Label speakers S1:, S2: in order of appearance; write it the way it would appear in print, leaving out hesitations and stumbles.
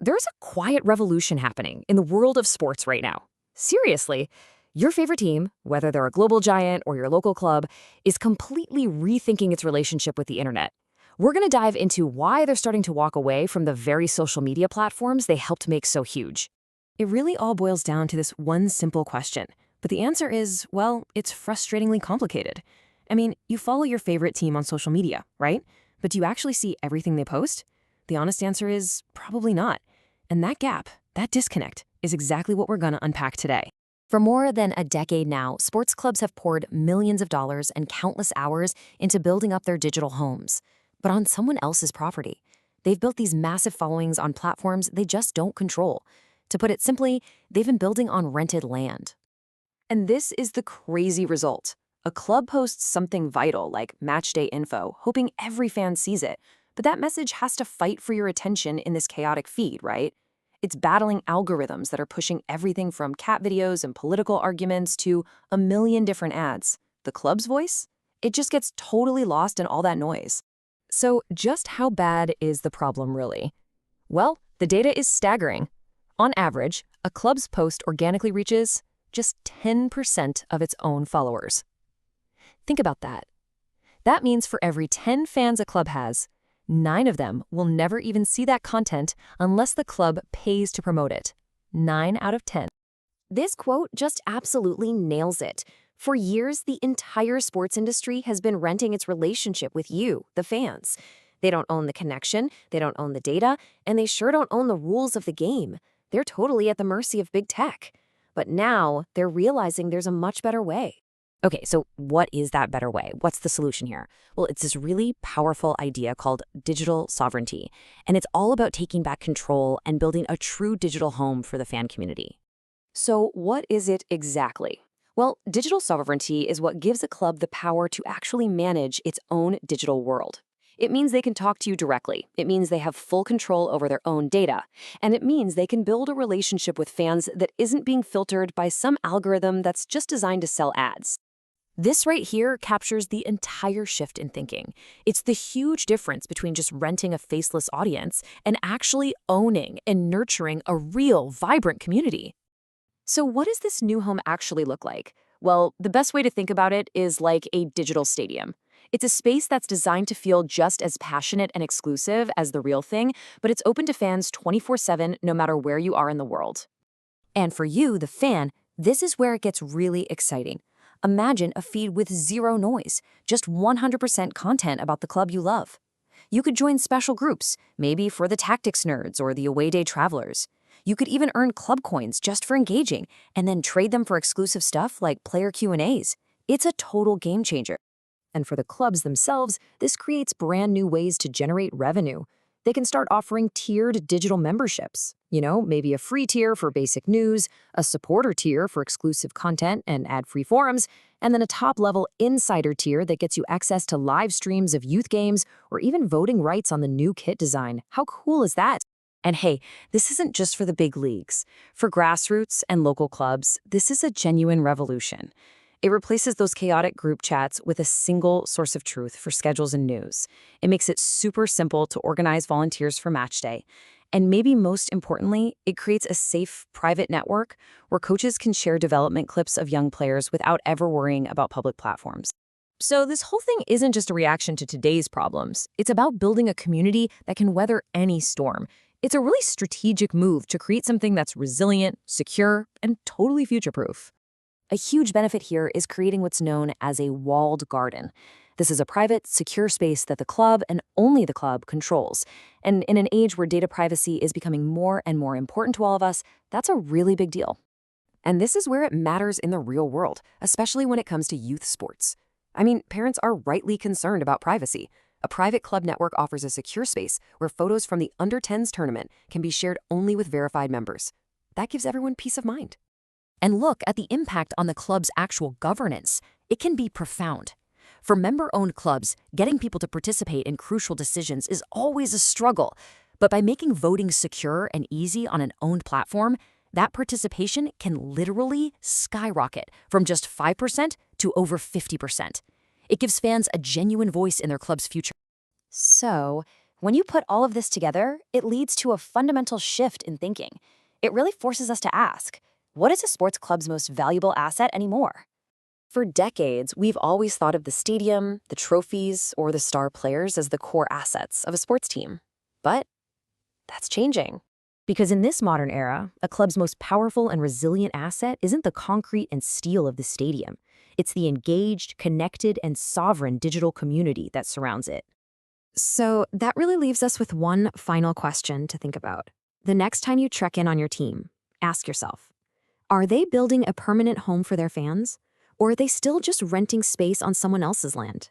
S1: There's a quiet revolution happening in the world of sports right now. Seriously, your favorite team, whether they're a global giant or your local club, is completely rethinking its relationship with the internet. We're going to dive into why they're starting to walk away from the very social media platforms they helped make so huge. It really all boils down to this one simple question. But the answer is, well, it's frustratingly complicated. I mean, you follow your favorite team on social media, right? But do you actually see everything they post? The honest answer is probably not. And that gap, that disconnect, is exactly what we're going to unpack today. For more than a decade now, sports clubs have poured millions of dollars and countless hours into building up their digital homes, but on someone else's property. They've built these massive followings on platforms they just don't control. To put it simply, they've been building on rented land. And this is the crazy result. A club posts something vital like match day info, hoping every fan sees it. But that message has to fight for your attention in this chaotic feed, right? It's battling algorithms that are pushing everything from cat videos and political arguments to a million different ads. The club's voice? It just gets totally lost in all that noise. So just how bad is the problem really? Well, the data is staggering. On average, a club's post organically reaches just 10% of its own followers. Think about that. That means for every 10 fans a club has, 9 of them will never even see that content unless the club pays to promote it. 9 out of 10. This quote just absolutely nails it. For years, the entire sports industry has been renting its relationship with you, the fans. They don't own the connection, they don't own the data, and they sure don't own the rules of the game. They're totally at the mercy of big tech. But now, they're realizing there's a much better way. Okay, so what is that better way? What's the solution here? Well, it's this really powerful idea called digital sovereignty, and it's all about taking back control and building a true digital home for the fan community. So what is it exactly? Well, digital sovereignty is what gives a club the power to actually manage its own digital world. It means they can talk to you directly. It means they have full control over their own data. And it means they can build a relationship with fans that isn't being filtered by some algorithm that's just designed to sell ads. This right here captures the entire shift in thinking. It's the huge difference between just renting a faceless audience and actually owning and nurturing a real, vibrant community. So what does this new home actually look like? Well, the best way to think about it is like a digital stadium. It's a space that's designed to feel just as passionate and exclusive as the real thing, but it's open to fans 24/7 no matter where you are in the world. And for you, the fan, this is where it gets really exciting. Imagine a feed with zero noise, just 100% content about the club you love. You could join special groups, maybe for the tactics nerds or the away day travelers. You could even earn club coins just for engaging, and then trade them for exclusive stuff like player Q&As. It's a total game changer. And for the clubs themselves, this creates brand new ways to generate revenue. They can start offering tiered digital memberships. Maybe a free tier for basic news, a supporter tier for exclusive content and ad-free forums, and then a top-level insider tier that gets you access to live streams of youth games or even voting rights on the new kit design. How cool is that? And hey, this isn't just for the big leagues. For grassroots and local clubs, this is a genuine revolution. It replaces those chaotic group chats with a single source of truth for schedules and news. It makes it super simple to organize volunteers for match day. And maybe most importantly, it creates a safe, private network where coaches can share development clips of young players without ever worrying about public platforms. So this whole thing isn't just a reaction to today's problems. It's about building a community that can weather any storm. It's a really strategic move to create something that's resilient, secure, and totally future-proof. A huge benefit here is creating what's known as a walled garden. This is a private, secure space that the club and only the club controls. And in an age where data privacy is becoming more and more important to all of us, that's a really big deal. And this is where it matters in the real world, especially when it comes to youth sports. I mean, parents are rightly concerned about privacy. A private club network offers a secure space where photos from the under-10s tournament can be shared only with verified members. That gives everyone peace of mind. And look at the impact on the club's actual governance. It can be profound. For member-owned clubs, getting people to participate in crucial decisions is always a struggle. But by making voting secure and easy on an owned platform, that participation can literally skyrocket from just 5% to over 50%. It gives fans a genuine voice in their club's future. So,
S2: When you put all of this together, it leads to a fundamental shift in thinking. It really forces us to ask, what is a sports club's most valuable asset anymore?
S1: For decades, we've always thought of the stadium, the trophies, or the star players as the core assets of a sports team. But that's changing. Because in this modern era, a club's most powerful and resilient asset isn't the concrete and steel of the stadium. It's the engaged, connected, and sovereign digital community that surrounds it. So that really leaves us with one final question to think about. The next time you check in on your team, ask yourself, are they building a permanent home for their fans? Or are they still just renting space on someone else's land?